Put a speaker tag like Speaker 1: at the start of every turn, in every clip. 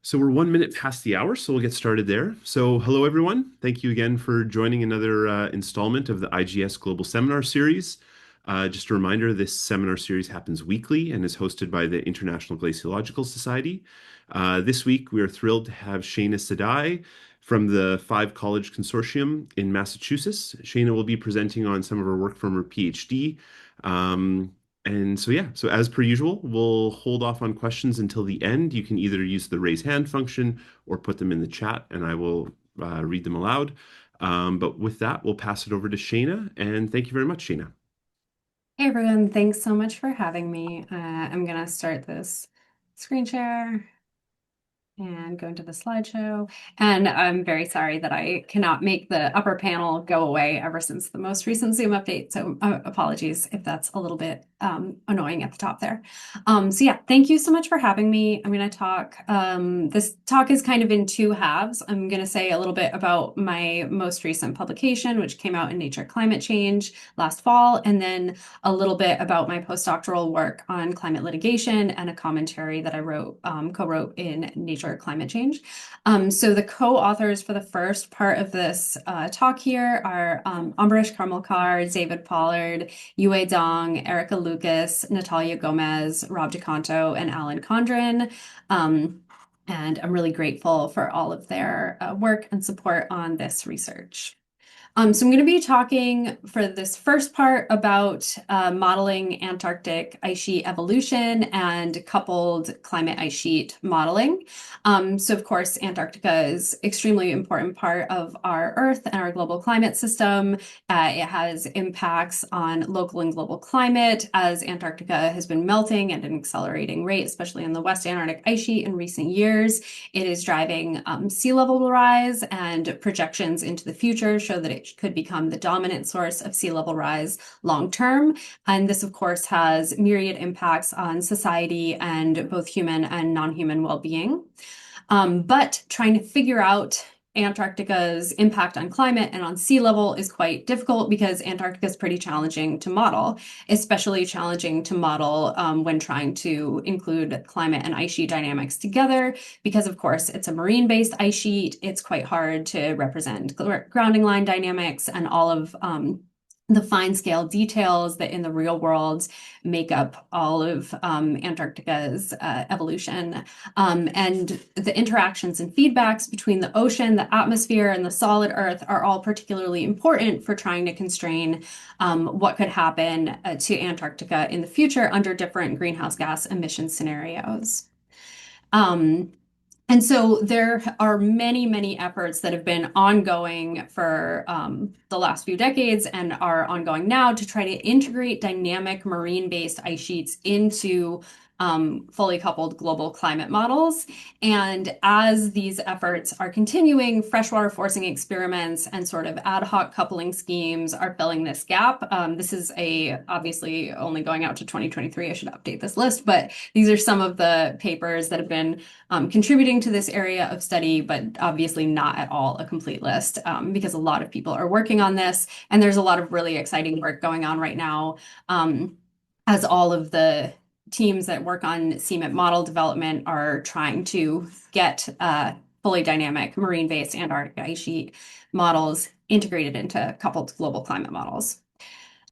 Speaker 1: So we're 1 minute past the hour, so we'll get started there. So hello, everyone. Thank you again for joining another installment of the IGS Global Seminar Series. Just a reminder, this seminar series happens weekly and is hosted by the International Glaciological Society. This week, we are thrilled to have Shaina Sadai from the Five College Consortium in Massachusetts. Shaina will be presenting on some of her work from her PhD. So as per usual, we'll hold off on questions until the end. You can either use the raise hand function or put them in the chat, and I will read them aloud. But with that, we'll pass it over to Shaina, and thank you very much, Shaina.
Speaker 2: Hey everyone, thanks so much for having me. I'm gonna start this screen share and go into the slideshow. And I'm very sorry that I cannot make the upper panel go away ever since the most recent Zoom update. So apologies if that's a little bit annoying at the top there. So yeah, thank you so much for having me. I'm going to talk. This talk is kind of in two halves. I'm going to say a little bit about my most recent publication, which came out in Nature Climate Change last fall, and then a little bit about my postdoctoral work on climate litigation and a commentary that I co-wrote in Nature Climate Change. So the co-authors for the first part of this talk here are Ambarish Karmalkar, David Pollard, Yue Dong, Erica Lucas, Natalia Gomez, Rob DeCanto, and Alan Condren. And I'm really grateful for all of their work and support on this research. So I'm going to be talking for this first part about modeling Antarctic ice sheet evolution and coupled climate ice sheet modeling. So of course, Antarctica is extremely important part of our Earth and our global climate system. It has impacts on local and global climate as Antarctica has been melting at an accelerating rate, especially in the West Antarctic ice sheet in recent years. It is driving sea level rise, and projections into the future show that it could become the dominant source of sea level rise long term. And this, of course, has myriad impacts on society and both human and non-human well-being. But trying to figure out Antarctica's impact on climate and on sea level is quite difficult because Antarctica is pretty challenging to model, especially challenging to model when trying to include climate and ice sheet dynamics together, because of course it's a marine-based ice sheet. It's quite hard to represent grounding line dynamics and all of the fine scale details that in the real world make up all of Antarctica's evolution. And the interactions and feedbacks between the ocean, the atmosphere, and the solid Earth are all particularly important for trying to constrain what could happen to Antarctica in the future under different greenhouse gas emission scenarios. And so there are many, many efforts that have been ongoing for the last few decades and are ongoing now to try to integrate dynamic marine-based ice sheets into fully coupled global climate models. And as these efforts are continuing, freshwater forcing experiments and sort of ad hoc coupling schemes are filling this gap. This is obviously only going out to 2023. I should update this list, but these are some of the papers that have been contributing to this area of study, but obviously not at all a complete list because a lot of people are working on this. And there's a lot of really exciting work going on right now as all of the teams that work on CMIP model development are trying to get fully dynamic marine-based Antarctic ice sheet models integrated into coupled global climate models.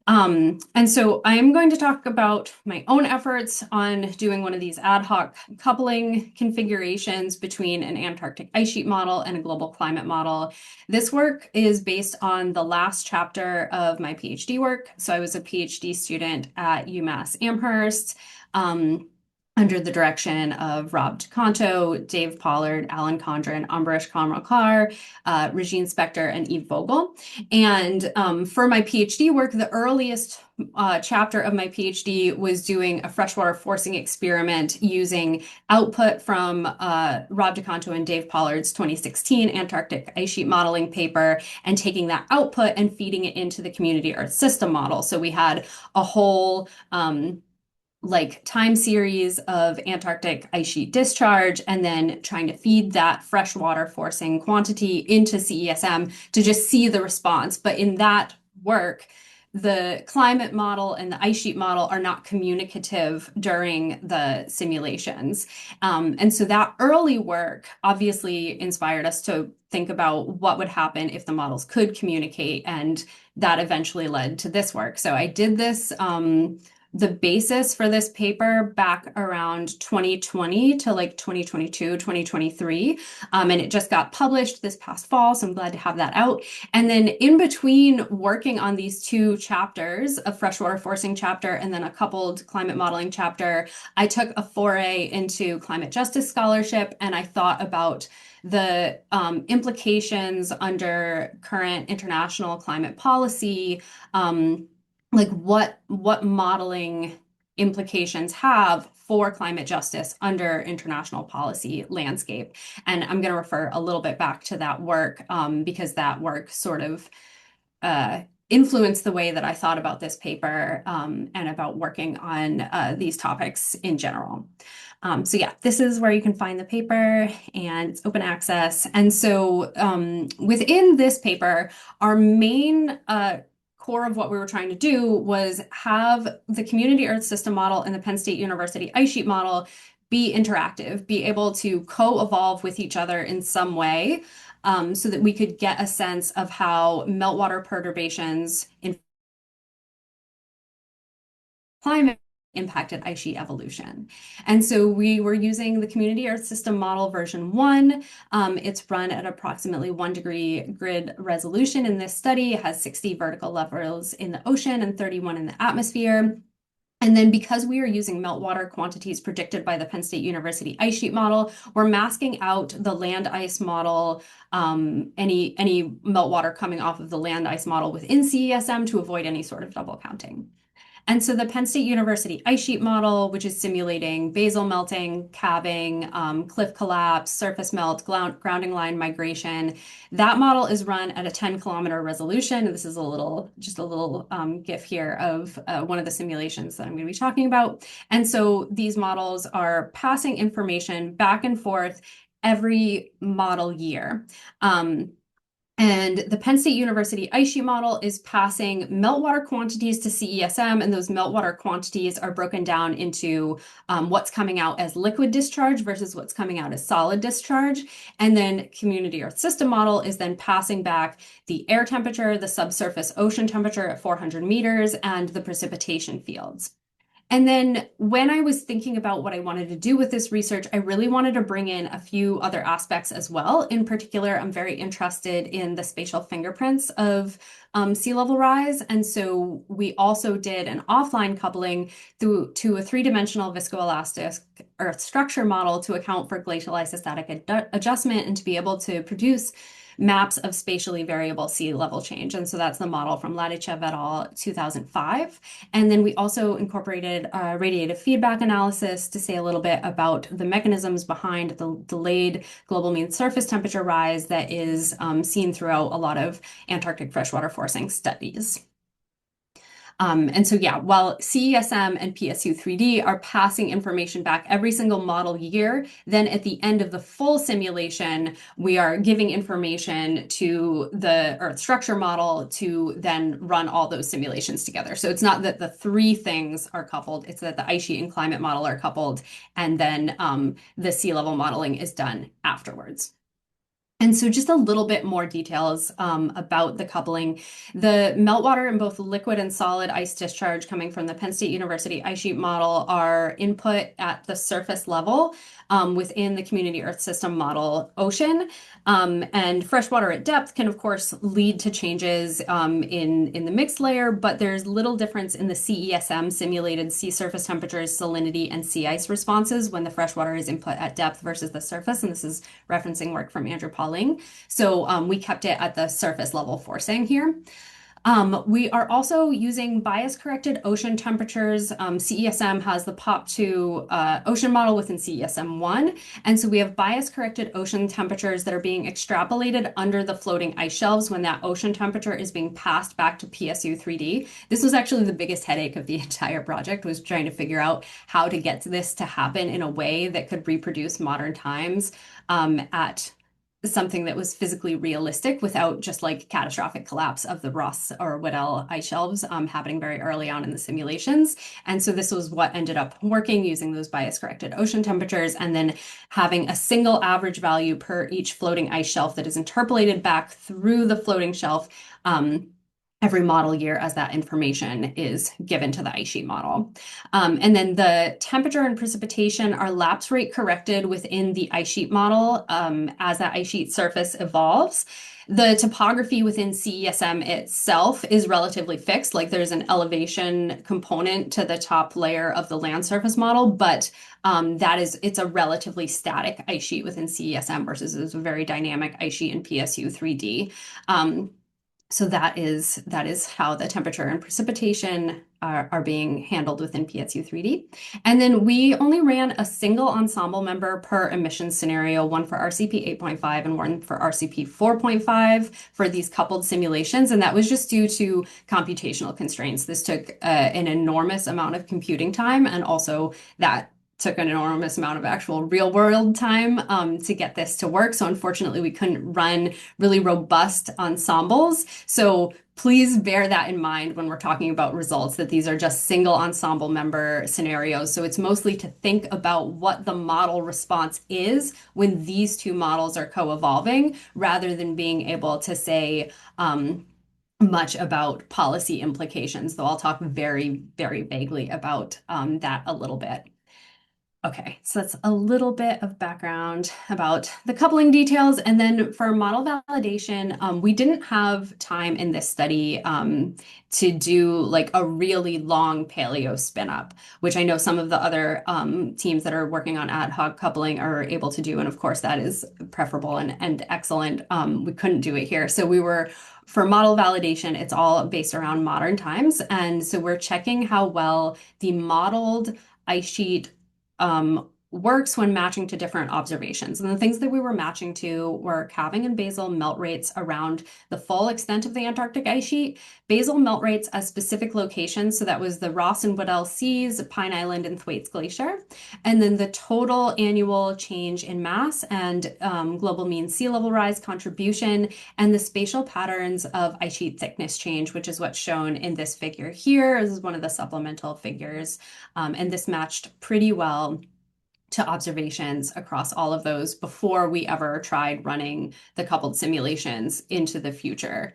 Speaker 2: And so I'm going to talk about my own efforts on doing one of these ad hoc coupling configurations between an Antarctic ice sheet model and a global climate model. This work is based on the last chapter of my PhD work. So I was a PhD student at UMass Amherst. Under the direction of Rob DeCanto, Dave Pollard, Alan Condren, Ambarish Kamrakar, Regine Spector, and Eve Vogel. And for my PhD work, the earliest chapter of my PhD was doing a freshwater forcing experiment using output from Rob DeCanto and Dave Pollard's 2016 Antarctic ice sheet modeling paper and taking that output and feeding it into the community Earth system model. So we had a whole time series of Antarctic ice sheet discharge and then trying to feed that freshwater forcing quantity into CESM to just see the response. But in that work, the climate model and the ice sheet model are not communicative during the simulations. And so that early work obviously inspired us to think about what would happen if the models could communicate, and that eventually led to this work. So I did this. The basis for this paper back around 2020 to like 2022, 2023. And it just got published this past fall, so I'm glad to have that out. And then in between working on these two chapters, a freshwater forcing chapter and then a coupled climate modeling chapter, I took a foray into climate justice scholarship, and I thought about the implications under current international climate policy, like what modeling implications have for climate justice under international policy landscape. And I'm going to refer a little bit back to that work, because that work sort of uh, influenced the way that I thought about this paper, and about working on these topics in general. So yeah, this is where you can find the paper, and it's open access. And so within this paper, our main core of what we were trying to do was have the community Earth system model and the Penn State University ice sheet model be interactive, be able to co-evolve with each other in some way, so that we could get a sense of how meltwater perturbations in climate impacted ice sheet evolution. And so we were using the Community Earth System Model version 1. It's run at approximately 1 degree grid resolution in this study. It has 60 vertical levels in the ocean and 31 in the atmosphere. And then because we are using meltwater quantities predicted by the Penn State University ice sheet model, we're masking out the land ice model, any meltwater coming off of the land ice model within CESM to avoid any sort of double counting. And so the Penn State University ice sheet model, which is simulating basal melting, calving, cliff collapse, surface melt, grounding line migration, that model is run at a 10-kilometer resolution. And this is just a little GIF here of one of the simulations that I'm going to be talking about. And so these models are passing information back and forth every model year. And the Penn State University ice sheet model is passing meltwater quantities to CESM, and those meltwater quantities are broken down into what's coming out as liquid discharge versus what's coming out as solid discharge. And then Community Earth System model is then passing back the air temperature, the subsurface ocean temperature at 400 meters, and the precipitation fields. And then when I was thinking about what I wanted to do with this research, I really wanted to bring in a few other aspects as well. In particular, I'm very interested in the spatial fingerprints of sea level rise. And so we also did an offline coupling to a three-dimensional viscoelastic Earth structure model to account for glacial isostatic adjustment and to be able to produce maps of spatially variable sea level change. And so that's the model from Ladichev et al. 2005. And then we also incorporated radiative feedback analysis to say a little bit about the mechanisms behind the delayed global mean surface temperature rise that is seen throughout a lot of Antarctic freshwater forcing studies. And so, yeah, while CESM and PSU3D are passing information back every single model year, then at the end of the full simulation, we are giving information to the Earth structure model to then run all those simulations together. So it's not that the three things are coupled, it's that the ice sheet and climate model are coupled, and then the sea level modeling is done afterwards. And so just a little bit more details about the coupling. The meltwater in both liquid and solid ice discharge coming from the Penn State University ice sheet model are input at the surface level within the Community Earth System model ocean. And freshwater at depth can, of course, lead to changes in the mixed layer, but there's little difference in the CESM simulated sea surface temperatures, salinity, and sea ice responses when the freshwater is input at depth versus the surface. And this is referencing work from Andrew Pauling. So we kept it at the surface level forcing here. We are also using bias-corrected ocean temperatures. CESM has the POP2 ocean model within CESM1. And so we have bias-corrected ocean temperatures that are being extrapolated under the floating ice shelves when that ocean temperature is being passed back to PSU3D. This was actually the biggest headache of the entire project, was trying to figure out how to get this to happen in a way that could reproduce modern times at something that was physically realistic without just like catastrophic collapse of the Ross or Weddell ice shelves happening very early on in the simulations. And so this was what ended up working using those bias corrected ocean temperatures and then having a single average value per each floating ice shelf that is interpolated back through the floating shelf. Every model year as that information is given to the ice sheet model. And then the temperature and precipitation are lapse rate corrected within the ice sheet model as that ice sheet surface evolves. The topography within CESM itself is relatively fixed, like there's an elevation component to the top layer of the land surface model, but it's a relatively static ice sheet within CESM versus a very dynamic ice sheet in PSU 3D. So that is how the temperature and precipitation are being handled within PSU 3D. And then we only ran a single ensemble member per emission scenario, one for RCP 8.5 and one for RCP 4.5 for these coupled simulations. And that was just due to computational constraints. This took an enormous amount of computing time, and also that took an enormous amount of actual real world time to get this to work. So unfortunately, we couldn't run really robust ensembles. So please bear that in mind when we're talking about results, that these are just single ensemble member scenarios. So it's mostly to think about what the model response is when these two models are co-evolving, rather than being able to say much about policy implications, though I'll talk very, very vaguely about that a little bit. Okay, so that's a little bit of background about the coupling details. And then for model validation, we didn't have time in this study to do like a really long paleo spin up, which I know some of the other teams that are working on ad hoc coupling are able to do. And of course, that is preferable and excellent. We couldn't do it here. So for model validation, it's all based around modern times. And so we're checking how well the modeled ice sheet works when matching to different observations. And the things that we were matching to were calving and basal melt rates around the full extent of the Antarctic ice sheet, basal melt rates at specific locations. So that was the Ross and Weddell Seas, Pine Island, and Thwaites Glacier. And then the total annual change in mass and global mean sea level rise contribution, and the spatial patterns of ice sheet thickness change, which is what's shown in this figure here. This is one of the supplemental figures. And this matched pretty well to observations across all of those before we ever tried running the coupled simulations into the future.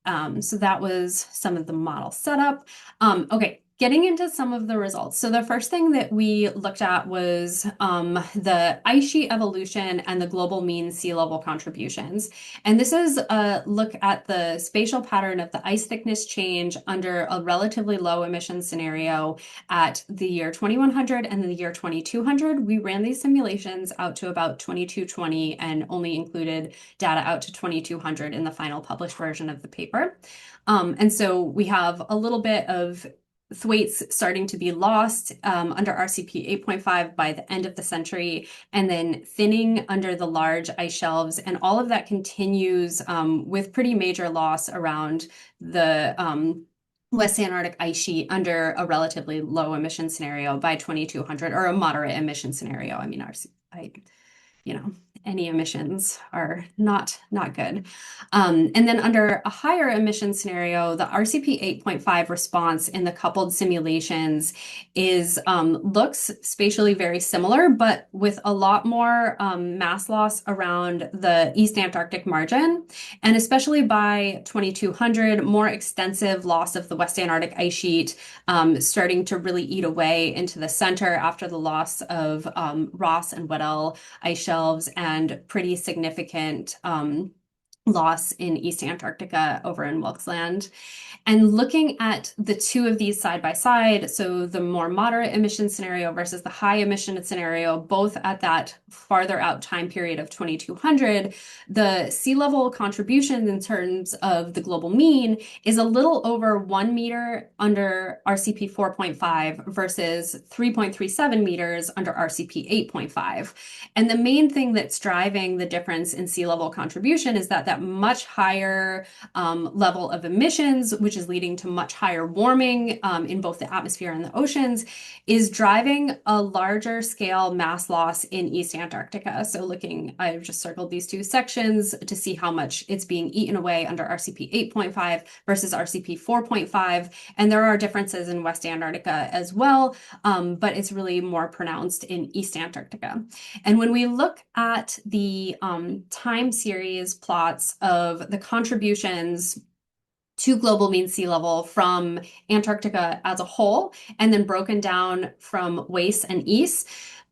Speaker 2: So that was some of the model setup. Okay, getting into some of the results. So the first thing that we looked at was the ice sheet evolution and the global mean sea level contributions. And this is a look at the spatial pattern of the ice thickness change under a relatively low emission scenario at the year 2100 and the year 2200. We ran these simulations out to about 2220 and only included data out to 2200 in the final published version of the paper. And so we have a little bit of Thwaites starting to be lost under RCP 8.5 by the end of the century, and then thinning under the large ice shelves. And all of that continues with pretty major loss around the West Antarctic ice sheet under a relatively low emission scenario by 2200, or a moderate emission scenario. I mean, any emissions are not good. And then under a higher emission scenario, the RCP 8.5 response in the coupled simulations looks spatially very similar, but with a lot more mass loss around the East Antarctic margin, and especially by 2200, more extensive loss of the West Antarctic ice sheet, starting to really eat away into the center after the loss of Ross and Weddell ice shelves, and pretty significant loss in East Antarctica over in Wilkes Land. And looking at the two of these side by side, so the more moderate emission scenario versus the high emission scenario, both at that farther out time period of 2200, the sea level contribution in terms of the global mean is a little over 1 meter under RCP 4.5 versus 3.37 meters under RCP 8.5. And the main thing that's driving the difference in sea level contribution is that that much higher level of emissions, which is leading to much higher warming in both the atmosphere and the oceans, is driving a larger scale mass loss in East Antarctica. So I've just circled these two sections to see how much it's being eaten away under RCP 8.5 versus RCP 4.5. And there are differences in West Antarctica as well, but it's really more pronounced in East Antarctica. And when we look at the time series plots of the contributions to global mean sea level from Antarctica as a whole, and then broken down from WAIS and EASE.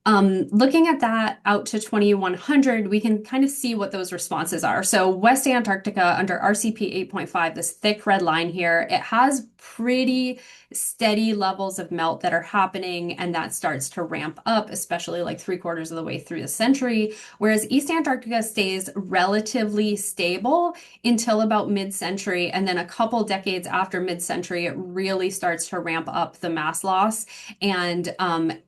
Speaker 2: Looking at that out to 2100, we can kind of see what those responses are. So West Antarctica under RCP 8.5, this thick red line here, it has pretty steady levels of melt that are happening, and that starts to ramp up, especially like 3/4 of the way through the century. Whereas East Antarctica stays relatively stable until about mid-century, and then a couple decades after mid-century, it really starts to ramp up the mass loss. And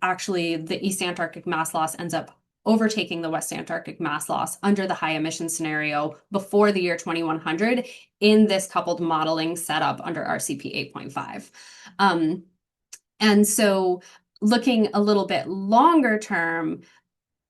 Speaker 2: actually, the East Antarctic mass loss ends up overtaking the West Antarctic mass loss under the high emission scenario before the year 2100 in this coupled modeling setup under RCP 8.5. And so looking a little bit longer term,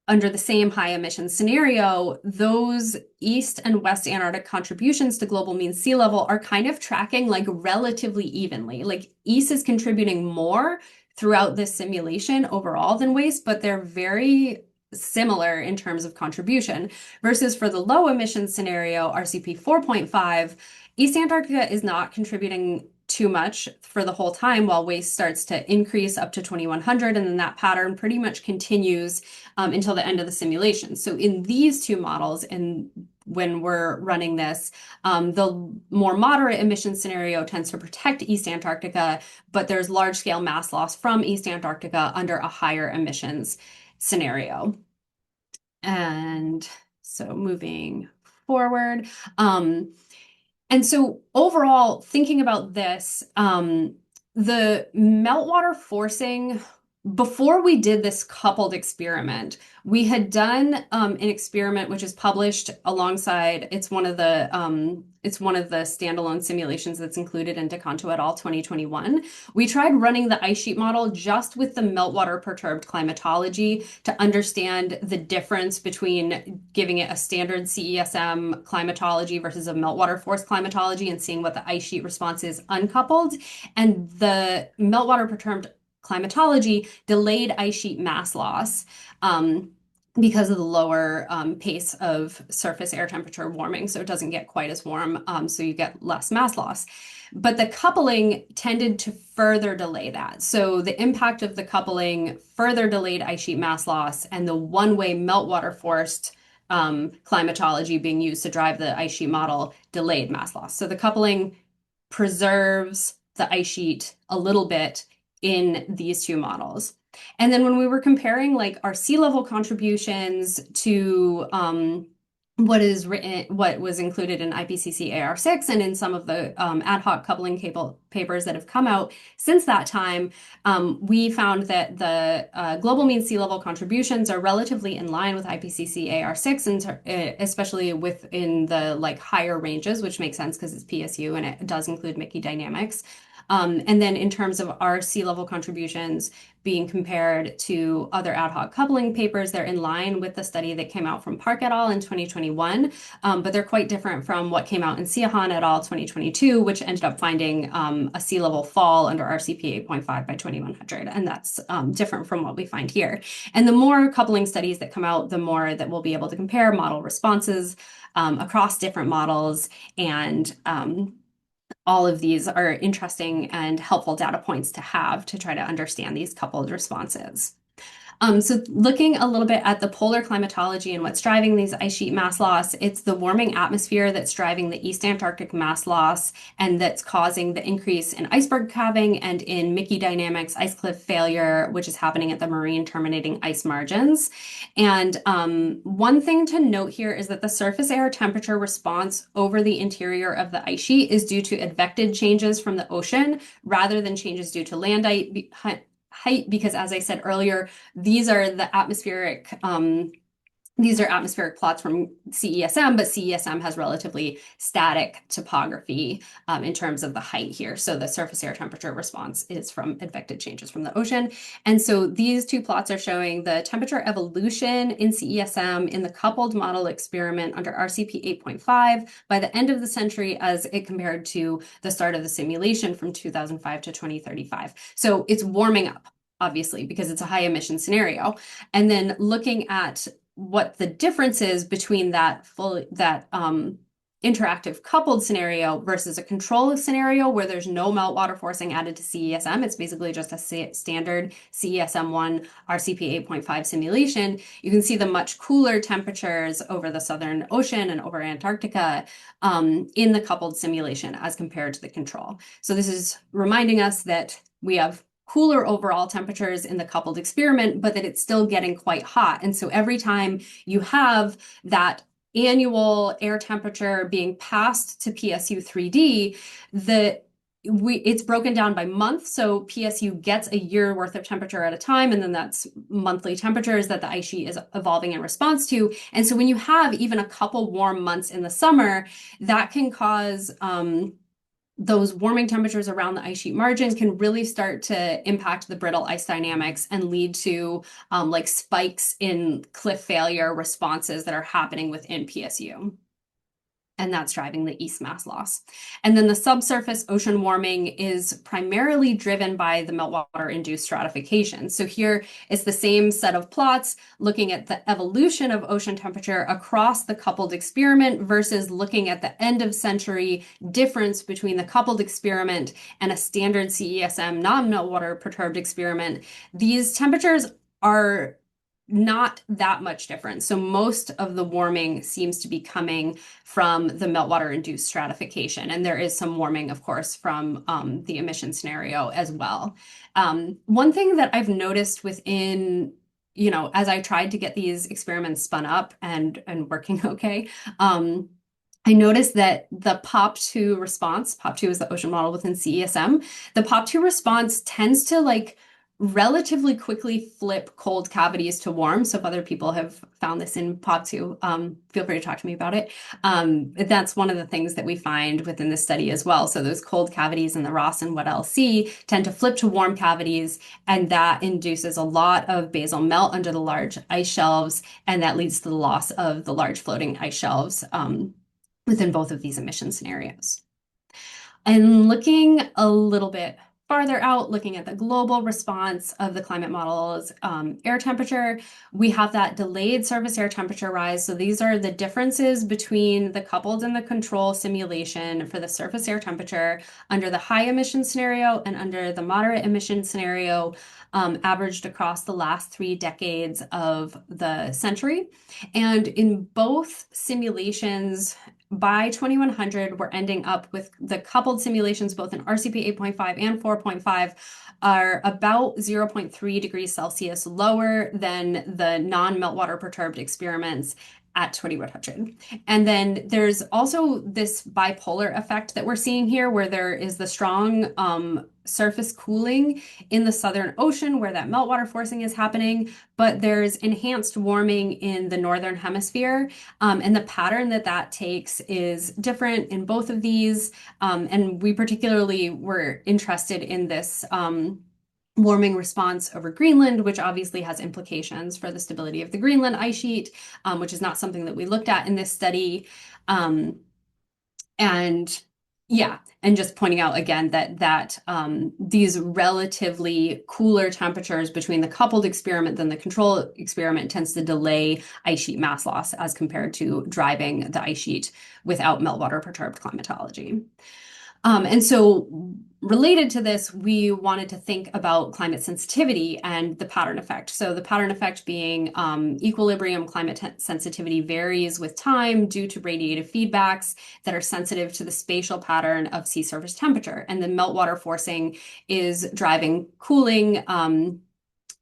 Speaker 2: under the same high emission scenario, those East and West Antarctic contributions to global mean sea level are kind of tracking like relatively evenly. Like East is contributing more throughout this simulation overall than WAIS, but they're very similar in terms of contribution. Versus for the low emission scenario, RCP 4.5, East Antarctica is not contributing too much for the whole time while WAIS starts to increase up to 2100, and then that pattern pretty much continues until the end of the simulation. So in these two models, and when we're running this, the more moderate emission scenario tends to protect East Antarctica, but there's large scale mass loss from East Antarctica under a higher emissions scenario. And so moving forward, and so overall, thinking about this, the meltwater forcing, before we did this coupled experiment, we had done an experiment which is published alongside, it's one of the standalone simulations that's included in DeCanto et al. 2021. We tried running the ice sheet model just with the meltwater perturbed climatology to understand the difference between giving it a standard CESM climatology versus a meltwater force climatology and seeing what the ice sheet response is uncoupled. And the meltwater perturbed climatology delayed ice sheet mass loss because of the lower pace of surface air temperature warming. So it doesn't get quite as warm, so you get less mass loss. But the coupling tended to further delay that. So the impact of the coupling further delayed ice sheet mass loss, and the one-way meltwater forced climatology being used to drive the ice sheet model delayed mass loss. So the coupling preserves the ice sheet a little bit in these two models. And then when we were comparing like our sea level contributions to what was included in IPCC AR6 and in some of the ad hoc coupling papers that have come out since that time, we found that the global mean sea level contributions are relatively in line with IPCC AR6, and especially within the like higher ranges, which makes sense because it's PSU and it does include Mickey dynamics. And then in terms of our sea level contributions being compared to other ad hoc coupling papers, they're in line with the study that came out from Park et al. In 2021, but they're quite different from what came out in Siahan et al. 2022, which ended up finding a sea level fall under RCP 8.5 by 2100. And that's different from what we find here. And the more coupling studies that come out, the more that we'll be able to compare model responses across different models, and all of these are interesting and helpful data points to have to try to understand these coupled responses. So looking a little bit at the polar climatology and what's driving these ice sheet mass loss, it's the warming atmosphere that's driving the East Antarctic mass loss, and that's causing the increase in iceberg calving and in Mickey dynamics ice cliff failure, which is happening at the marine terminating ice margins. And one thing to note here is that the surface air temperature response over the interior of the ice sheet is due to advected changes from the ocean rather than changes due to land height, because as I said earlier, these are the atmospheric These are atmospheric plots from CESM, but CESM has relatively static topography in terms of the height here. So the surface air temperature response is from advected changes from the ocean. And so these two plots are showing the temperature evolution in CESM in the coupled model experiment under RCP 8.5 by the end of the century as it compared to the start of the simulation from 2005 to 2035. So it's warming up, obviously, because it's a high emission scenario. And then looking at what the difference is between that interactive coupled scenario versus a control scenario where there's no meltwater forcing added to CESM. It's basically just a standard CESM1 RCP 8.5 simulation. You can see the much cooler temperatures over the Southern Ocean and over Antarctica in the coupled simulation as compared to the control. So this is reminding us that we have cooler overall temperatures in the coupled experiment, but that it's still getting quite hot. And so every time you have that annual air temperature being passed to PSU 3D, it's broken down by month. So PSU gets a year worth of temperature at a time, and then that's monthly temperatures that the ice sheet is evolving in response to. And so when you have even a couple warm months in the summer, that can cause those warming temperatures around the ice sheet margin can really start to impact the brittle ice dynamics and lead to like spikes in cliff failure responses that are happening within PSU. And that's driving the east mass loss. And then the subsurface ocean warming is primarily driven by the meltwater-induced stratification. So here it's the same set of plots looking at the evolution of ocean temperature across the coupled experiment versus looking at the end of century difference between the coupled experiment and a standard CESM non-meltwater perturbed experiment. These temperatures are not that much different. So most of the warming seems to be coming from the meltwater induced stratification. And there is some warming, of course, from the emission scenario as well. One thing that I've noticed within, as I tried to get these experiments spun up and working okay, I noticed that the POP2 response, POP2 is the ocean model within CESM, the POP2 response tends to relatively quickly flip cold cavities to warm. So if other people have found this in POP2, feel free to talk to me about it. That's one of the things that we find within the study as well. So those cold cavities in the Ross and Weddell Sea tend to flip to warm cavities, and that induces a lot of basal melt under the large ice shelves, and that leads to the loss of the large floating ice shelves within both of these emission scenarios. And looking a little bit farther out, looking at the global response of the climate model's air temperature, we have that delayed surface air temperature rise. So these are the differences between the coupled and the control simulation for the surface air temperature under the high emission scenario and under the moderate emission scenario, averaged across the last 3 decades of the century. And in both simulations, by 2100, we're ending up with the coupled simulations, both in RCP 8.5 and 4.5, are about 0.3 degrees Celsius lower than the non-meltwater perturbed experiments at 2100. And then there's also this bipolar effect that we're seeing here, where there is the strong surface cooling in the Southern Ocean where that meltwater forcing is happening, but there's enhanced warming in the Northern Hemisphere. And the pattern that takes is different in both of these. And we particularly were interested in this warming response over Greenland, which obviously has implications for the stability of the Greenland ice sheet, which is not something that we looked at in this study. And yeah, and just pointing out again that these relatively cooler temperatures between the coupled experiment than the control experiment tends to delay ice sheet mass loss as compared to driving the ice sheet without meltwater perturbed climatology. And so related to this, we wanted to think about climate sensitivity and the pattern effect. So the pattern effect being equilibrium climate sensitivity varies with time due to radiative feedbacks that are sensitive to the spatial pattern of sea surface temperature. And the meltwater forcing is driving cooling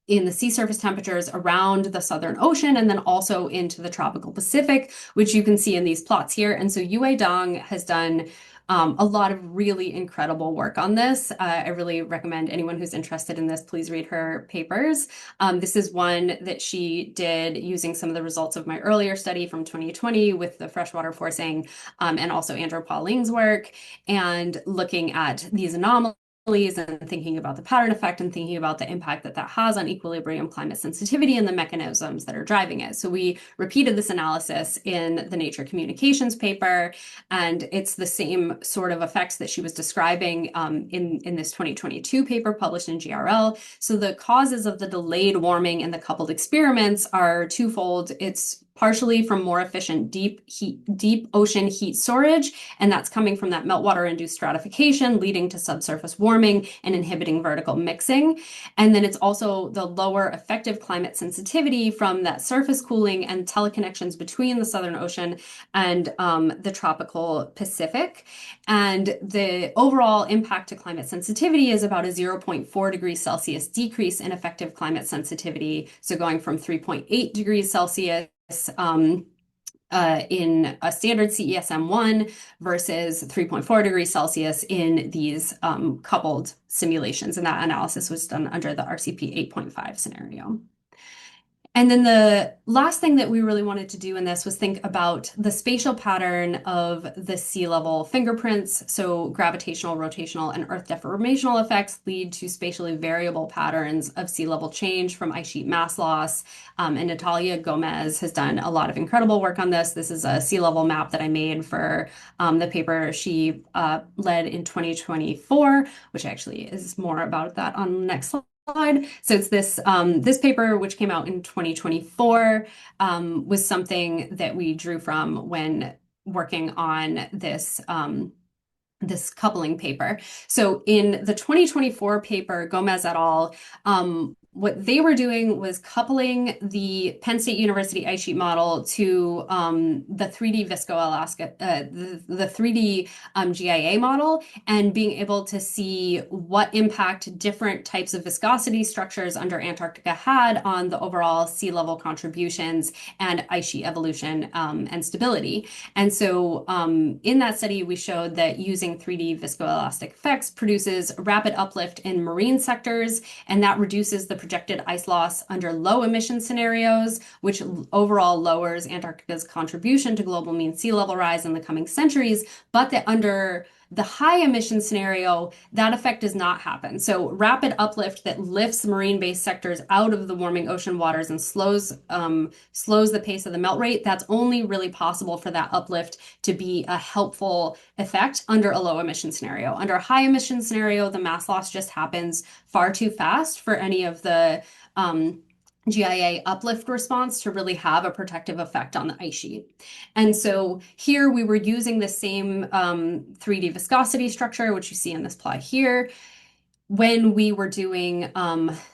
Speaker 2: in the sea surface temperatures around the Southern Ocean and then also into the tropical Pacific, which you can see in these plots here. And so Yue Dong has done A lot of really incredible work on this. I really recommend anyone who's interested in this, please read her papers. This is one that she did using some of the results of my earlier study from 2020 with the freshwater forcing, and also Andrew Pauling's work, and looking at these anomalies and thinking about the pattern effect and thinking about the impact that that has on equilibrium climate sensitivity and the mechanisms that are driving it. So we repeated this analysis in the Nature Communications paper, and it's the same sort of effects that she was describing in this 2022 paper published in GRL. So the causes of the delayed warming in the coupled experiments are twofold. It's partially from more efficient deep ocean heat storage, and that's coming from that meltwater induced stratification, leading to subsurface warming and inhibiting vertical mixing. And then it's also the lower effective climate sensitivity from that surface cooling and teleconnections between the Southern Ocean and the tropical Pacific. And the overall impact to climate sensitivity is about a 0.4 degrees Celsius decrease in effective climate sensitivity. So going from 3.8 degrees Celsius in a standard CESM1 versus 3.4 degrees Celsius in these coupled simulations. And that analysis was done under the RCP 8.5 scenario. And then the last thing that we really wanted to do in this was think about the spatial pattern of the sea level fingerprints. So gravitational, rotational, and earth deformational effects lead to spatially variable patterns of sea level change from ice sheet mass loss. And Natalia Gomez has done a lot of incredible work on this. This is a sea level map that I made for the paper she led in 2024, which actually is more about that on the next slide. So it's this paper, which came out in 2024, was something that we drew from when working on this coupling paper. So in the 2024 paper, Gomez et al., what they were doing was coupling the Penn State University ice sheet model to the 3D viscoelastic, the 3D GIA model, and being able to see what impact different types of viscosity structures under Antarctica had on the overall sea level contributions and ice sheet evolution and stability. And so in that study, we showed that using 3D viscoelastic effects produces rapid uplift in marine sectors, and that reduces the projected ice loss under low emission scenarios, which overall lowers Antarctica's contribution to global mean sea level rise in the coming centuries, but that under the high emission scenario, that effect does not happen. So rapid uplift that lifts marine-based sectors out of the warming ocean waters and slows the pace of the melt rate, that's only really possible for that uplift to be a helpful effect under a low emission scenario. Under a high emission scenario, the mass loss just happens far too fast for any of the GIA uplift response to really have a protective effect on the ice sheet. And so here we were using the same 3D viscosity structure, which you see in this plot here, when we were doing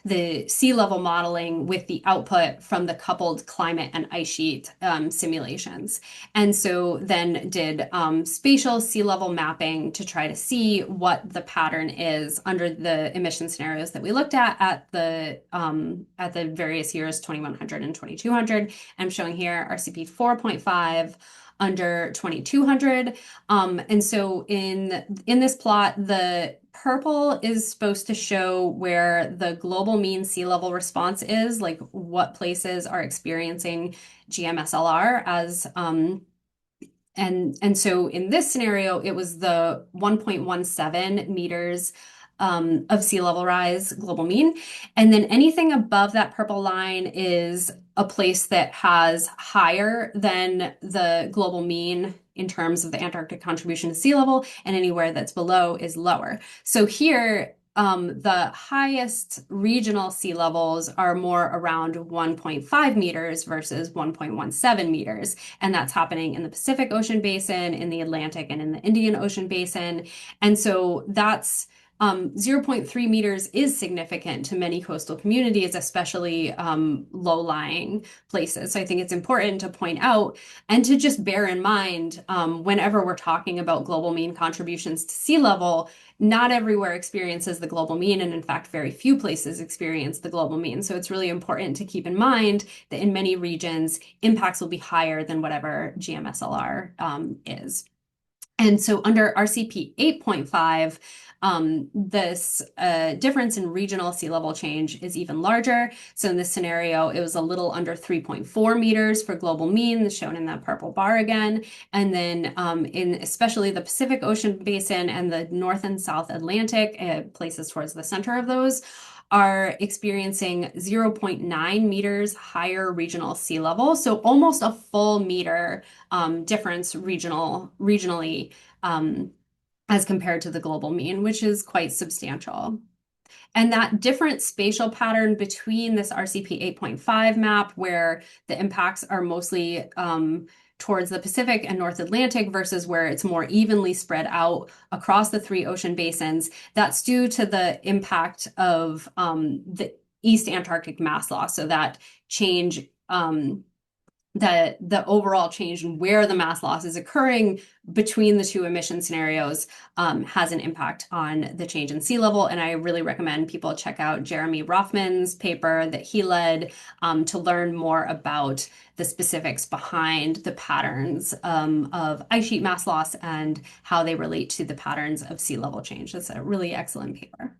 Speaker 2: the sea level modeling with the output from the coupled climate and ice sheet simulations. And so then did spatial sea level mapping to try to see what the pattern is under the emission scenarios that we looked at the various years 2100 and 2200. I'm showing here RCP 4.5 under 2200. And so in this plot, the purple is supposed to show where the global mean sea level response is, like what places are experiencing GMSLR as and so in this scenario, it was the 1.17 meters of sea level rise global mean. And then anything above that purple line is a place that has higher than the global mean in terms of the Antarctic contribution to sea level, and anywhere that's below is lower. So here, the highest regional sea levels are more around 1.5 meters versus 1.17 meters. And that's happening in the Pacific Ocean Basin, in the Atlantic, and in the Indian Ocean Basin. And so that's 0.3 meters is significant to many coastal communities, especially low-lying places. So I think it's important to point out and to just bear in mind whenever we're talking about global mean contributions to sea level, not everywhere experiences the global mean, and in fact, very few places experience the global mean. So it's really important to keep in mind that in many regions, impacts will be higher than whatever GMSLR is. And so under RCP 8.5, this difference in regional sea level change is even larger. So in this scenario, it was a little under 3.4 meters for global mean, shown in that purple bar again. And then in especially the Pacific Ocean basin and the North and South Atlantic, places towards the center of those, are experiencing 0.9 meters higher regional sea level. So almost a full meter difference regionally um, as compared to the global mean, which is quite substantial. And that different spatial pattern between this RCP 8.5 map, where the impacts are mostly towards the Pacific and North Atlantic versus where it's more evenly spread out across the three ocean basins, that's due to the impact of the East Antarctic mass loss. So that change the overall change in where the mass loss is occurring between the two emission scenarios has an impact on the change in sea level. And I really recommend people check out Jeremy Rothman's paper that he led to learn more about the specifics behind the patterns of ice sheet mass loss and how they relate to the patterns of sea level change. That's a really excellent paper.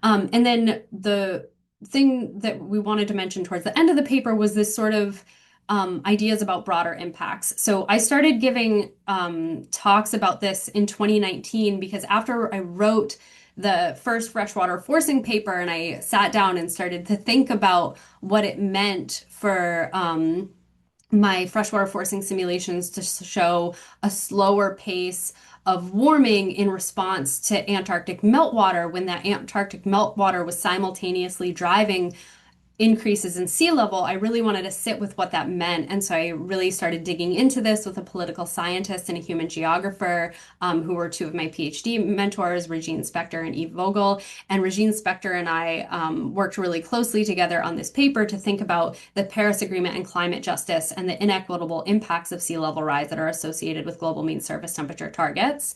Speaker 2: And then the thing that we wanted to mention towards the end of the paper was this sort of ideas about broader impacts. So I started giving talks about this in 2019 because after I wrote the first freshwater forcing paper and I sat down and started to think about what it meant for my freshwater forcing simulations to show a slower pace of warming in response to Antarctic meltwater when that Antarctic meltwater was simultaneously driving increases in sea level, I really wanted to sit with what that meant. And so I really started digging into this with a political scientist and a human geographer, who were two of my PhD mentors, Regine Spector and Eve Vogel. And Regine Spector and I worked really closely together on this paper to think about the Paris Agreement and climate justice and the inequitable impacts of sea level rise that are associated with global mean surface temperature targets.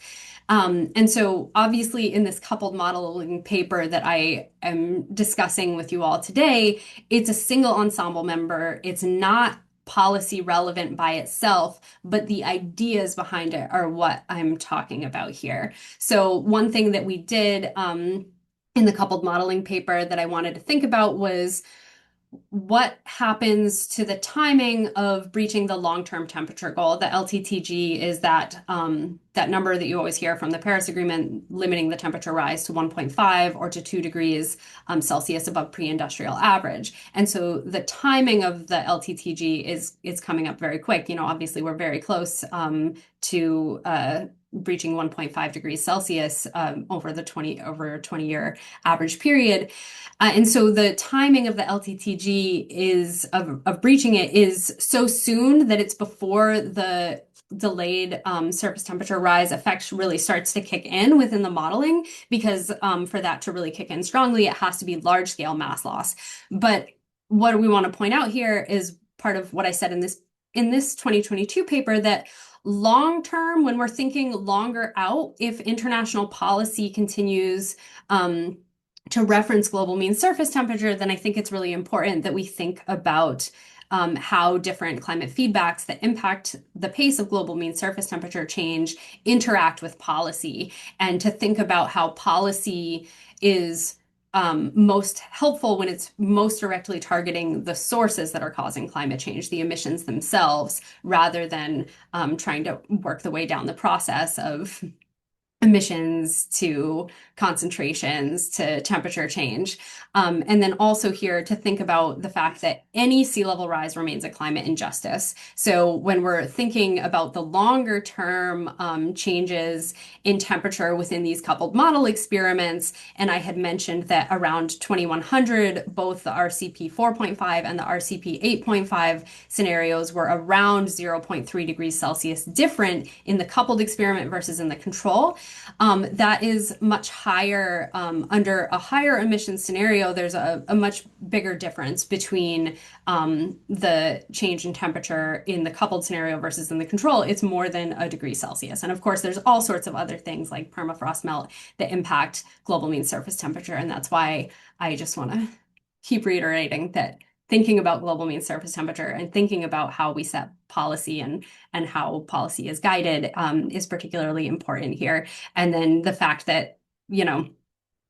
Speaker 2: And so obviously in this coupled modeling paper that I am discussing with you all today, it's a single ensemble member. It's not policy relevant by itself, but the ideas behind it are what I'm talking about here. So one thing that we did in the coupled modeling paper that I wanted to think about was what happens to the timing of breaching the long-term temperature goal. The LTTG is that number that you always hear from the Paris Agreement, limiting the temperature rise to 1.5 or to 2 degrees Celsius above pre-industrial average. And so the timing of the LTTG is coming up very quick. You know, obviously we're very close to breaching 1.5 degrees Celsius over 20-year average period. And so the timing of the LTTG is of breaching it is so soon that it's before the delayed surface temperature rise effect really starts to kick in within the modeling, because for that to really kick in strongly, it has to be large scale mass loss. But what we want to point out here is part of what I said in this 2022 paper, that long term, when we're thinking longer out, if international policy continues to reference global mean surface temperature, then I think it's really important that we think about how different climate feedbacks that impact the pace of global mean surface temperature change interact with policy, and to think about how policy is most helpful when it's most directly targeting the sources that are causing climate change, the emissions themselves, rather than trying to work the way down the process of emissions to concentrations to temperature change. And then also here to think about the fact that any sea level rise remains a climate injustice. So when we're thinking about the longer term changes in temperature within these coupled model experiments, and I had mentioned that around 2100, both the RCP 4.5 and the RCP 8.5 scenarios were around 0.3 degrees Celsius different in the coupled experiment versus in the control. That is much higher. Under a higher emission scenario, there's a much bigger difference between the change in temperature in the coupled scenario versus in the control. It's more than a degree Celsius. And of course, there's all sorts of other things like permafrost melt that impact global mean surface temperature. And that's why I just want to keep reiterating that thinking about global mean surface temperature and thinking about how we set policy and how policy is guided is particularly important here. And then the fact that, you know,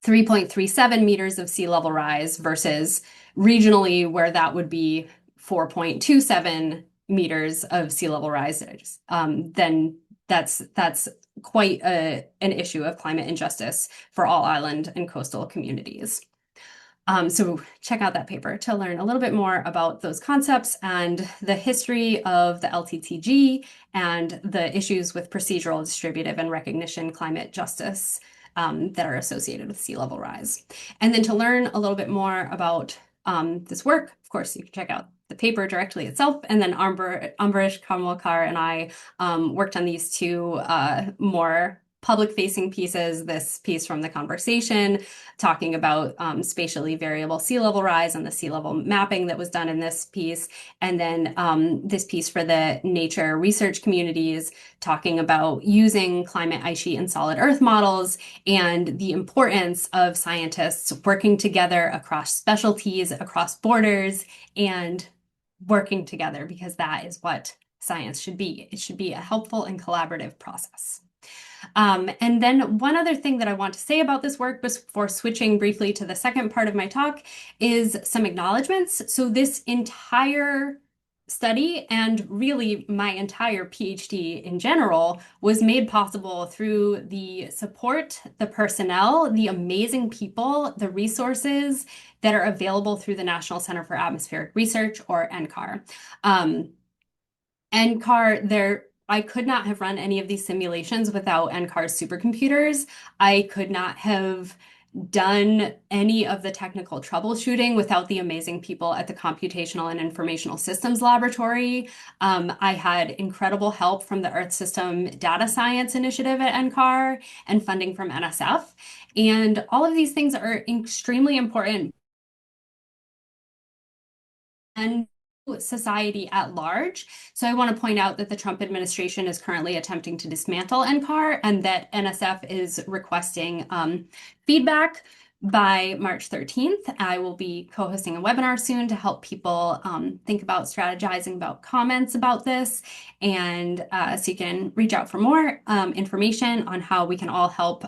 Speaker 2: 3.37 meters of sea level rise versus regionally where that would be 4.27 meters of sea level rise, then that's quite an issue of climate injustice for all island and coastal communities. So check out that paper to learn a little bit more about those concepts and the history of the LTTG and the issues with procedural, distributive, and recognition climate justice that are associated with sea level rise. And then to learn a little bit more about this work, of course, you can check out the paper directly itself. And then Ambarish Kamwalkar and I worked on these two more public-facing pieces, this piece from the conversation, talking about spatially variable sea level rise and the sea level mapping that was done in this piece. And then this piece for the nature research communities, talking about using climate ice sheet and solid earth models and the importance of scientists working together across specialties, across borders, and working together, because that is what science should be. It should be a helpful and collaborative process. And then one other thing that I want to say about this work before switching briefly to the second part of my talk is some acknowledgments. So this entire study and really my entire PhD in general was made possible through the support, the personnel, the amazing people, the resources that are available through the National Center for Atmospheric Research, or NCAR. NCAR, I could not have run any of these simulations without NCAR's supercomputers. I could not have done any of the technical troubleshooting without the amazing people at the Computational and Informational Systems Laboratory. I had incredible help from the Earth System Data Science Initiative at NCAR and funding from NSF. And all of these things are extremely important and society at large. So I want to point out that the Trump administration is currently attempting to dismantle NCAR and that NSF is requesting feedback by March 13th. I will be co-hosting a webinar soon to help people think about strategizing about comments about this. And so you can reach out for more information on how we can all help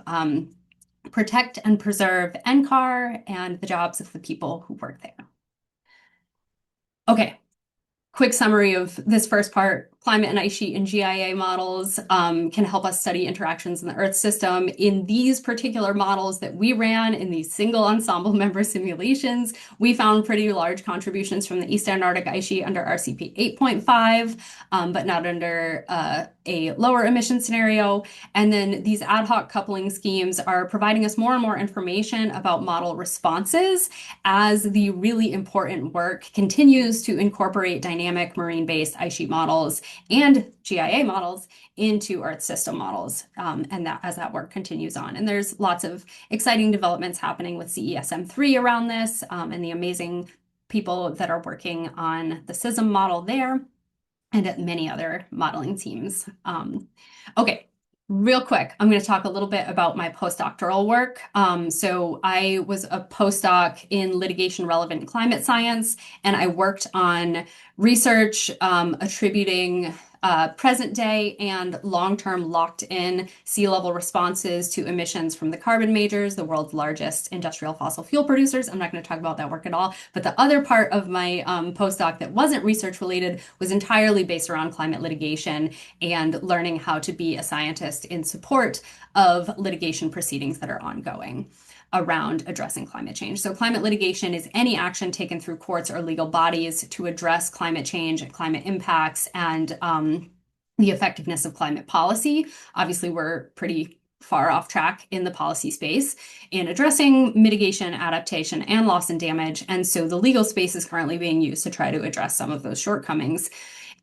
Speaker 2: protect and preserve NCAR and the jobs of the people who work there. Okay, quick summary of this first part. Climate and ice sheet and GIA models can help us study interactions in the Earth system. In these particular models that we ran in these single ensemble member simulations, we found pretty large contributions from the East Antarctic ice sheet under RCP 8.5, but not under a lower emission scenario. And then these ad hoc coupling schemes are providing us more and more information about model responses as the really important work continues to incorporate dynamic marine-based ice sheet models and GIA models into Earth system models, and that as that work continues on. And there's lots of exciting developments happening with CESM3 around this, and the amazing people that are working on the SISM model there, and at many other modeling teams. Okay, real quick, I'm going to talk a little bit about my postdoctoral work. So I was a postdoc in litigation relevant climate science, and I worked on research attributing present day and long-term locked-in sea level responses to emissions from the carbon majors, the world's largest industrial fossil fuel producers. I'm not going to talk about that work at all, but the other part of my postdoc that wasn't research related was entirely based around climate litigation and learning how to be a scientist in support of litigation proceedings that are ongoing around addressing climate change. So climate litigation is any action taken through courts or legal bodies to address climate change and climate impacts and the effectiveness of climate policy. Obviously, we're pretty far off track in the policy space in addressing mitigation, adaptation, and loss and damage. And so the legal space is currently being used to try to address some of those shortcomings.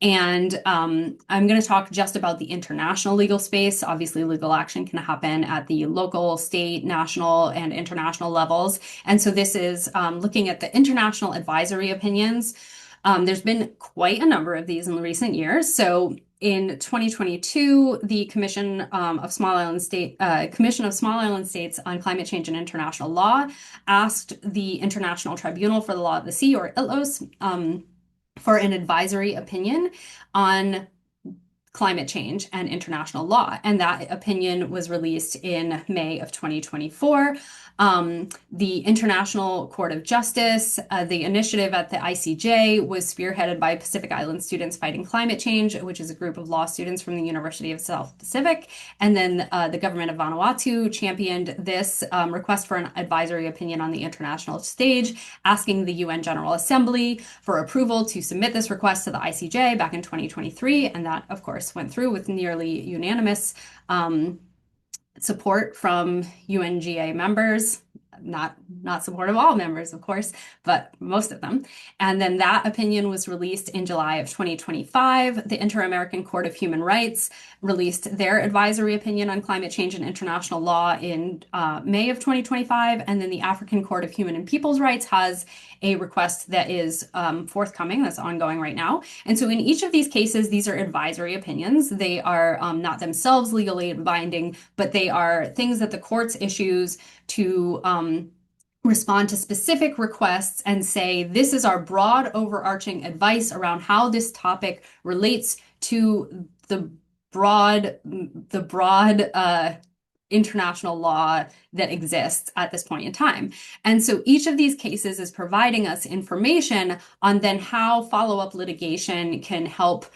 Speaker 2: And I'm going to talk just about the international legal space. Obviously, legal action can happen at the local, state, national, and international levels. And so this is looking at the international advisory opinions. There's been quite a number of these in recent years. So In 2022, the Commission of Small Island States on Climate Change and International Law asked the International Tribunal for the Law of the Sea, or ITLOS, for an advisory opinion on climate change and international law. And that opinion was released in May of 2024. The International Court of Justice, the initiative at the ICJ was spearheaded by Pacific Island Students Fighting Climate Change, which is a group of law students from the University of South Pacific. And then the government of Vanuatu championed this request for an advisory opinion on the international stage, asking the UN General Assembly for approval to submit this request to the ICJ back in 2023. And that, of course, went through with nearly unanimous support from UNGA members, not support of all members, of course, but most of them. And then that opinion was released in July of 2025. The Inter-American Court of Human Rights released their advisory opinion on climate change and international law in May of 2025. And then the African Court of Human and People's Rights has a request that is forthcoming, that's ongoing right now. And so in each of these cases, these are advisory opinions. They are not themselves legally binding, but they are things that the courts issues to respond to specific requests and say, this is our broad overarching advice around how this topic relates to the broad international law that exists at this point in time. And so each of these cases is providing us information on then how follow-up litigation can help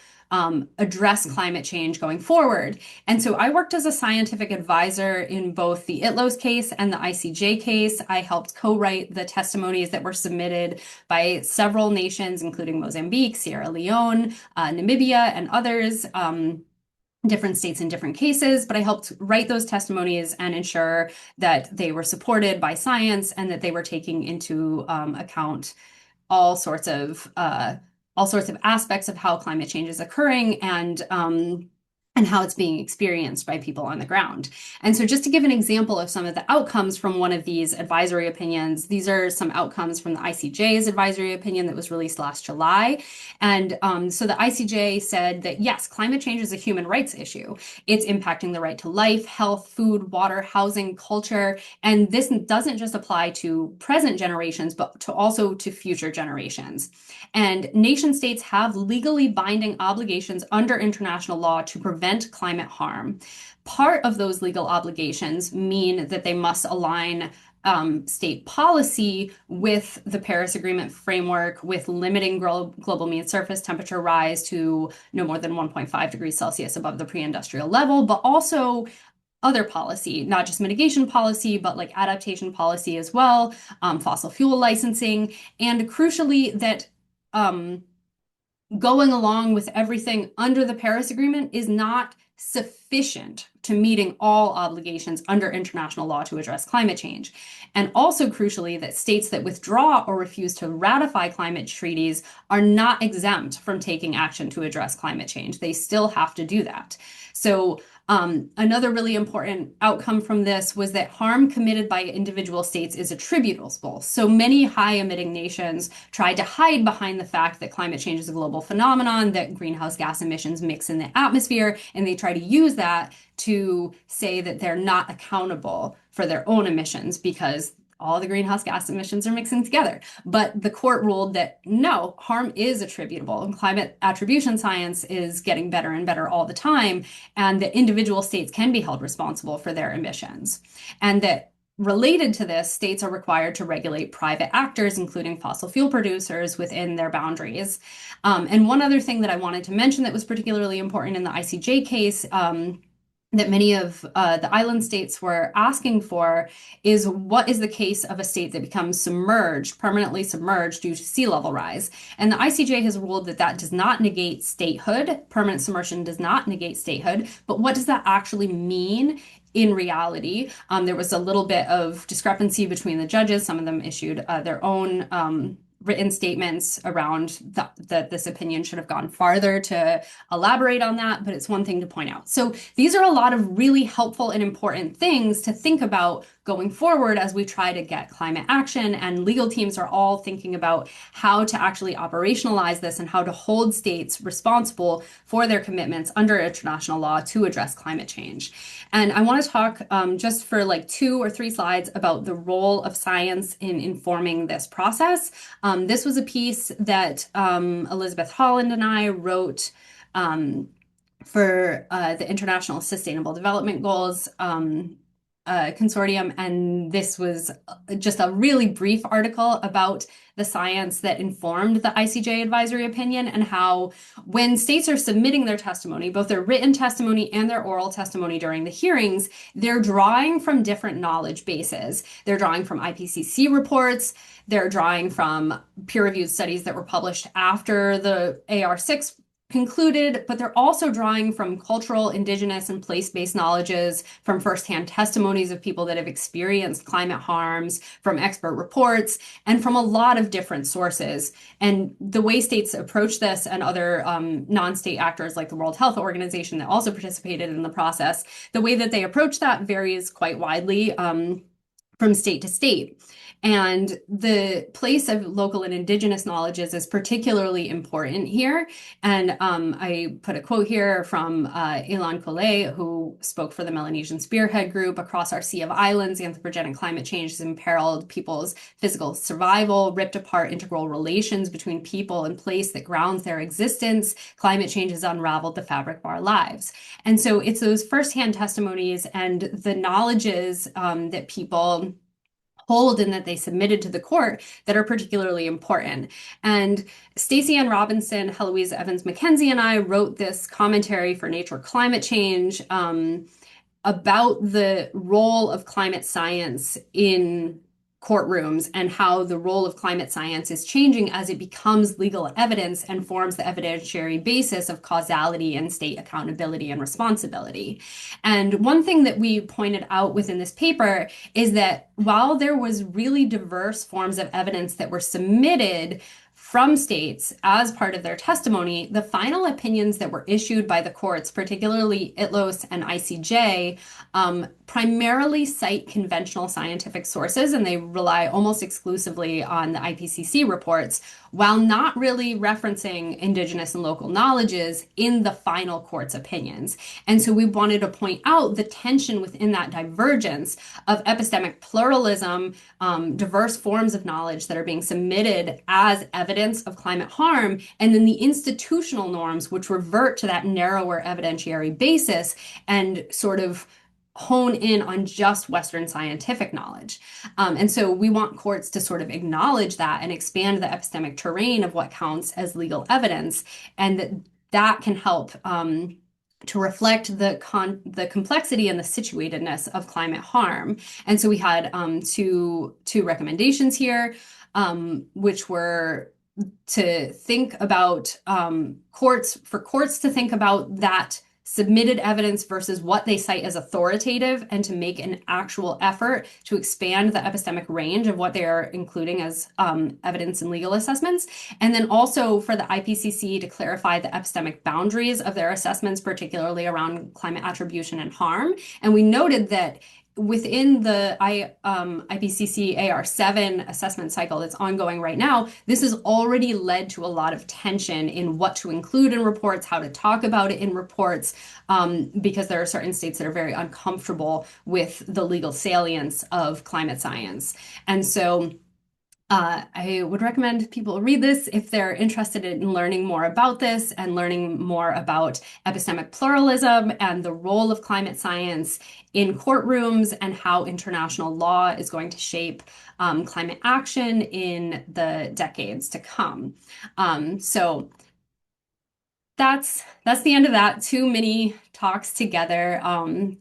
Speaker 2: address climate change going forward. And so I worked as a scientific advisor in both the ITLOS case and the ICJ case. I helped co-write the testimonies that were submitted by several nations, including Mozambique, Sierra Leone, Namibia, and others. Different states in different cases, but I helped write those testimonies and ensure that they were supported by science and that they were taking into account all sorts of aspects of how climate change is occurring and how it's being experienced by people on the ground. And so just to give an example of some of the outcomes from one of these advisory opinions, these are some outcomes from the ICJ's advisory opinion that was released last July. And so the ICJ said that, yes, climate change is a human rights issue. It's impacting the right to life, health, food, water, housing, culture. And this doesn't just apply to present generations, but also to future generations. And nation states have legally binding obligations under international law to prevent climate harm. Part of those legal obligations mean that they must align state policy with the Paris Agreement framework, with limiting global mean surface temperature rise to no more than 1.5 degrees Celsius above the pre-industrial level, but also other policy, not just mitigation policy, but like adaptation policy as well, fossil fuel licensing, and crucially that going along with everything under the Paris Agreement is not sufficient to meeting all obligations under international law to address climate change. And also crucially, that states that withdraw or refuse to ratify climate treaties are not exempt from taking action to address climate change. They still have to do that. So another really important outcome from this was that harm committed by individual states is attributable. So many high emitting nations tried to hide behind the fact that climate change is a global phenomenon, that greenhouse gas emissions mix in the atmosphere, and they try to use that to say that they're not accountable for their own emissions because all the greenhouse gas emissions are mixing together. But the court ruled that no, harm is attributable, and climate attribution science is getting better and better all the time, and that individual states can be held responsible for their emissions. And that related to this, states are required to regulate private actors, including fossil fuel producers, within their boundaries. And one other thing that I wanted to mention that was particularly important in the ICJ case, that many of the island states were asking for is what is the case of a state that becomes submerged, permanently submerged due to sea level rise? And the ICJ has ruled that that does not negate statehood. Permanent submersion does not negate statehood. But what does that actually mean in reality? There was a little bit of discrepancy between the judges. Some of them issued their own written statements around that this opinion should have gone farther to elaborate on that, but it's one thing to point out. So these are a lot of really helpful and important things to think about going forward as we try to get climate action. And legal teams are all thinking about how to actually operationalize this and how to hold states responsible for their commitments under international law to address climate change. And I want to talk just for like 2 or 3 slides about the role of science in informing this process. This was a piece that Elizabeth Holland and I wrote um, for the International Sustainable Development Goals Consortium. And this was just a really brief article about the science that informed the ICJ advisory opinion and how when states are submitting their testimony, both their written testimony and their oral testimony during the hearings, they're drawing from different knowledge bases. They're drawing from IPCC reports, they're drawing from peer-reviewed studies that were published after the AR6 concluded, but they're also drawing from cultural, indigenous, and place-based knowledges, from firsthand testimonies of people that have experienced climate harms, from expert reports, and from a lot of different sources. And the way states approach this and other non-state actors like the World Health Organization that also participated in the process, the way that they approach that varies quite widely from state to state. And the place of local and indigenous knowledges is particularly important here. And I put a quote here from Ilan Collet, who spoke for the Melanesian Spearhead Group. Across our sea of islands, anthropogenic climate change has imperiled people's physical survival, ripped apart integral relations between people and place that grounds their existence. Climate change has unraveled the fabric of our lives. And so it's those firsthand testimonies and the knowledges that people hold and that they submitted to the court that are particularly important. And Stacey Ann Robinson, Heloise Evans McKenzie, and I wrote this commentary for Nature Climate Change about the role of climate science in courtrooms and how the role of climate science is changing as it becomes legal evidence and forms the evidentiary basis of causality and state accountability and responsibility. And one thing that we pointed out within this paper is that while there was really diverse forms of evidence that were submitted from states as part of their testimony, the final opinions that were issued by the courts, particularly ITLOS and ICJ, primarily cite conventional scientific sources, and they rely almost exclusively on the IPCC reports, while not really referencing indigenous and local knowledges in the final court's opinions. And so we wanted to point out the tension within that divergence of epistemic pluralism, diverse forms of knowledge that are being submitted as evidence of climate harm, and then the institutional norms which revert to that narrower evidentiary basis and sort of hone in on just Western scientific knowledge. And so we want courts to sort of acknowledge that and expand the epistemic terrain of what counts as legal evidence, and that can help to reflect the complexity and the situatedness of climate harm. And so we had two recommendations here, which were to think about courts to think about that submitted evidence versus what they cite as authoritative, and to make an actual effort to expand the epistemic range of what they are including as evidence in legal assessments. And then also for the IPCC to clarify the epistemic boundaries of their assessments, particularly around climate attribution and harm. And we noted that within the IPCC AR7 assessment cycle that's ongoing right now, this has already led to a lot of tension in what to include in reports, how to talk about it in reports, because there are certain states that are very uncomfortable with the legal salience of climate science. And so I would recommend people read this if they're interested in learning more about this and learning more about epistemic pluralism and the role of climate science in courtrooms and how international law is going to shape climate action in the decades to come. So that's the end of that. 2 mini talks together.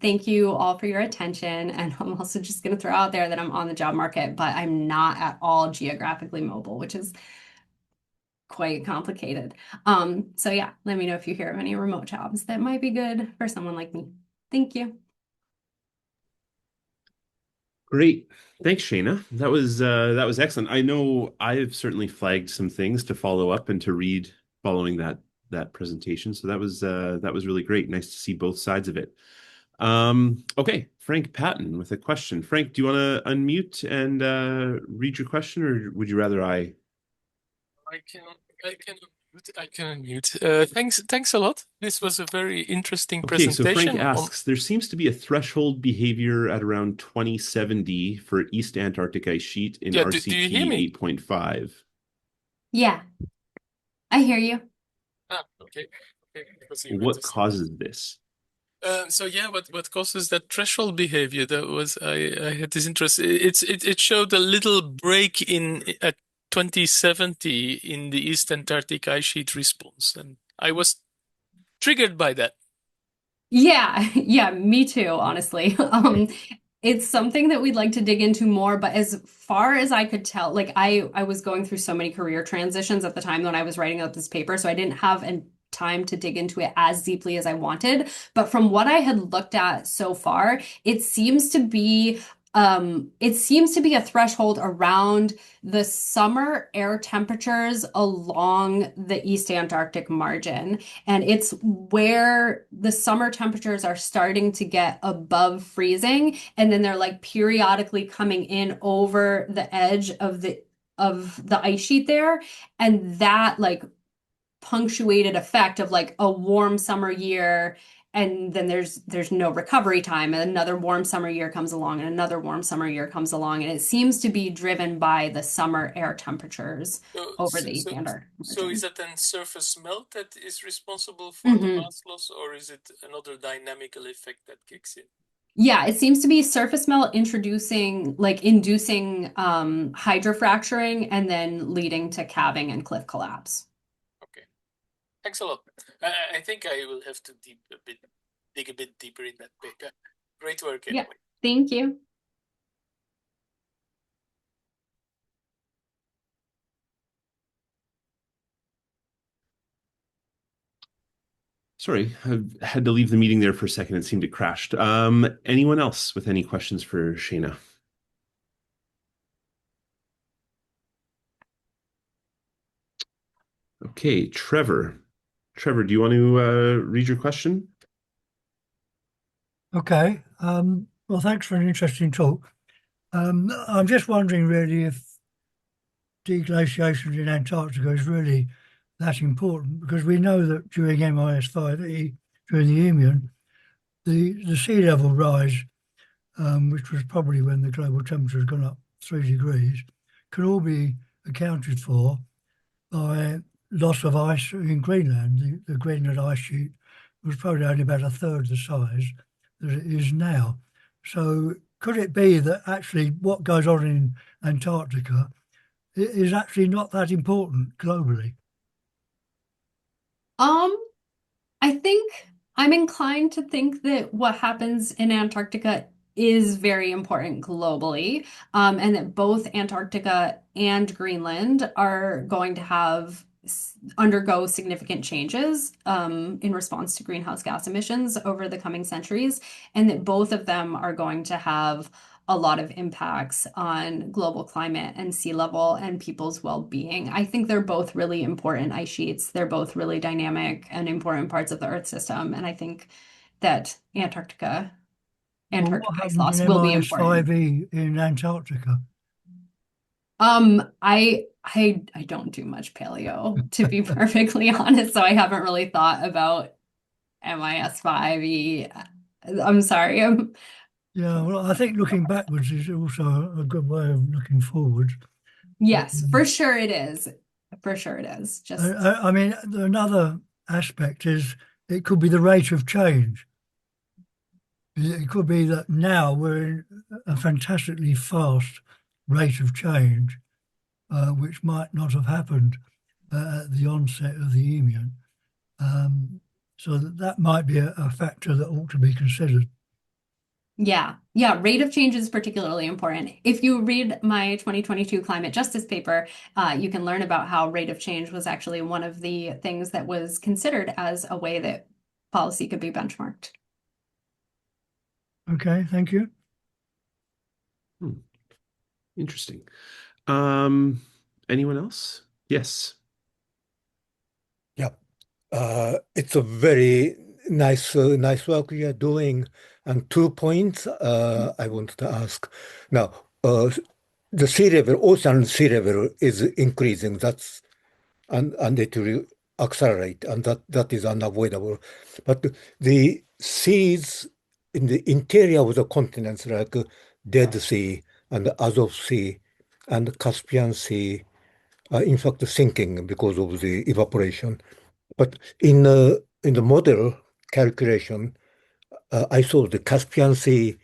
Speaker 2: Thank you all for your attention. And I'm also just going to throw out there that I'm on the job market, but I'm not at all geographically mobile, which is quite complicated. So yeah, let me know if you hear of any remote jobs that might be good for someone like me. Thank you.
Speaker 1: Great. Thanks, Shaina. That was excellent. I know I've certainly flagged some things to follow up and to read following that presentation. So that was really great. Nice to see both sides of it. Okay, Frank Patton with a question. Frank, do you want to unmute and read your question, or would you rather I?
Speaker 3: I can I can unmute. Thanks a lot. This was a very interesting
Speaker 1: Okay, so Frank
Speaker 3: presentation on.
Speaker 1: asks, there seems to be a threshold behavior at around 2070 for East Antarctic ice sheet in
Speaker 3: Yeah, do you hear
Speaker 1: RCT
Speaker 3: me?
Speaker 1: 8.5.
Speaker 2: Yeah, I hear you.
Speaker 3: Okay. Okay, because you went
Speaker 1: What
Speaker 3: to sleep.
Speaker 1: causes this?
Speaker 3: So yeah, what causes that threshold behavior? That was I had this interest. It showed a little break in at 2070 in the East Antarctic ice sheet response, and I was triggered by that.
Speaker 2: Yeah, yeah, me too, honestly. It's something that we'd like to dig into more, but as far as I could tell, like I was going through so many career transitions at the time when I was writing out this paper, so I didn't have time to dig into it as deeply as I wanted. But from what I had looked at so far, it seems to be a threshold around the summer air temperatures along the East Antarctic margin. And it's where the summer temperatures are starting to get above freezing, and then they're like periodically coming in over the edge of the ice sheet there. And that like punctuated effect of like a warm summer year, and then there's no recovery time, and another warm summer year comes along, and another warm summer year comes along, and it seems to be driven by the summer air temperatures
Speaker 3: So,
Speaker 2: over
Speaker 3: so,
Speaker 2: the East
Speaker 3: so,
Speaker 2: Antarctic
Speaker 3: so is
Speaker 2: margin.
Speaker 3: that then surface melt that is responsible for the
Speaker 2: Hmm.
Speaker 3: mass loss, or is it another dynamical effect that kicks in?
Speaker 2: Yeah, it seems to be surface melt inducing hydrofracturing and then leading to calving and cliff collapse.
Speaker 3: Okay, thanks a lot. I think I will have to dig a bit deeper in that paper. Great work
Speaker 2: Yeah,
Speaker 3: anyway.
Speaker 2: thank you.
Speaker 1: Sorry, I had to leave the meeting there for a second. It seemed it crashed. Anyone else with any questions for Shayna? Okay, Trevor. Trevor, do you want to read your question?
Speaker 4: Okay. Well, thanks for an interesting talk. I'm just wondering really if deglaciation in Antarctica is really that important because we know that during MIS5E, during the Eemian, the sea level rise, which was probably when the global temperature has gone up 3 degrees, can all be accounted for by loss of ice in Greenland. The Greenland ice sheet was probably only about a third the size that it is now. So could it be that actually what goes on in Antarctica is actually not that important globally?
Speaker 2: Um, I think I'm inclined to think that what happens in Antarctica is very important globally, and that both Antarctica and Greenland are going to undergo significant changes in response to greenhouse gas emissions over the coming centuries, and that both of them are going to have a lot of impacts on global climate and sea level and people's well-being. I think they're both really important ice sheets. They're both really dynamic and important parts of the Earth system. And I think that
Speaker 4: Well,
Speaker 2: Antarctic
Speaker 4: what
Speaker 2: ice
Speaker 4: happened in
Speaker 2: loss will be important.
Speaker 4: MIS5E in Antarctica?
Speaker 2: I don't do much paleo, to be perfectly honest, so I haven't really thought about MIS5E. I'm sorry.
Speaker 4: Yeah, well, I think looking backwards is also a good way of looking forward.
Speaker 2: Yes, for sure it is. For sure it is. Just
Speaker 4: I mean, another aspect is it could be the rate of change. It could be that now we're in a fantastically fast rate of change, which might not have happened at the onset of the Eemian. So that might be a factor that ought to be considered.
Speaker 2: yeah. Yeah, rate of change is particularly important. If you read my 2022 climate justice paper, you can learn about how rate of change was actually one of the things that was considered as a way that policy could be benchmarked.
Speaker 4: Okay, thank you.
Speaker 1: Hmm, interesting. Um, Anyone else? Yes.
Speaker 5: Yeah, it's a very nice work you are doing. And 2 points I wanted to ask. Now, the sea level, ocean sea level is increasing. And it will accelerate, and that is unavoidable. But the seas in the interior of the continents, like Dead Sea and the Azov Sea and Caspian Sea, are in fact sinking because of the evaporation. But in the model calculation, I saw the Caspian sea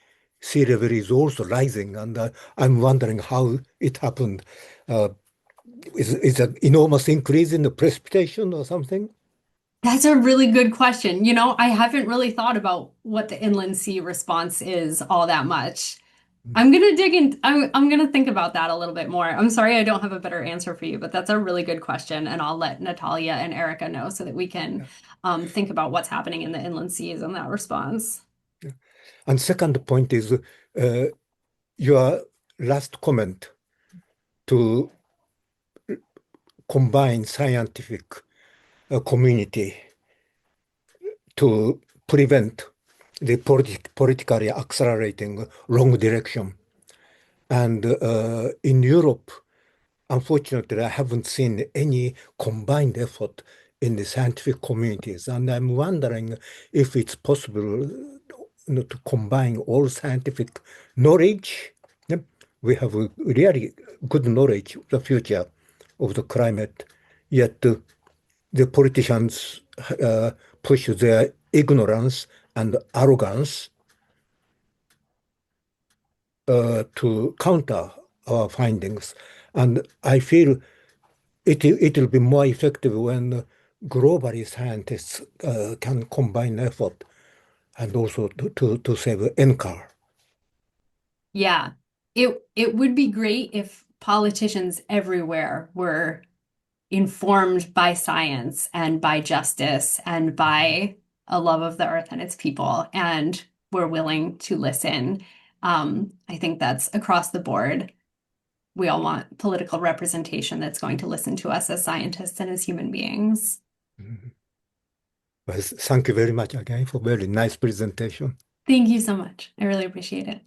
Speaker 5: level is also rising, and I'm wondering how it happened. Uh, is an enormous increase in the precipitation or something?
Speaker 2: That's a really good question. I haven't really thought about what the inland sea response is all that much. I'm gonna dig in. I'm gonna think about that a little bit more. I'm sorry I don't have a better answer for you, but that's a really good question, and I'll let Natalia and Erica know so that we can
Speaker 5: Yeah.
Speaker 2: think about what's happening in the inland seas and that response.
Speaker 5: Yeah. And second point is your last comment to combine scientific community to prevent the politically accelerating wrong direction. And in Europe, unfortunately, I haven't seen any combined effort in the scientific communities. And I'm wondering if it's possible, to combine all scientific knowledge. Yep. We have a really good knowledge of the future of the climate, yet the politicians push their ignorance and arrogance to counter our findings. And I feel it'll be more effective when globally scientists can combine effort and also to save NCAR.
Speaker 2: Yeah, it would be great if politicians everywhere were informed by science and by justice and by a love of the earth and its people, and were willing to listen. I think that's across the board. We all want political representation that's going to listen to us as scientists and as human beings.
Speaker 5: Mhm. Well, thank you very much again for very nice presentation.
Speaker 2: Thank you so much. I really appreciate it.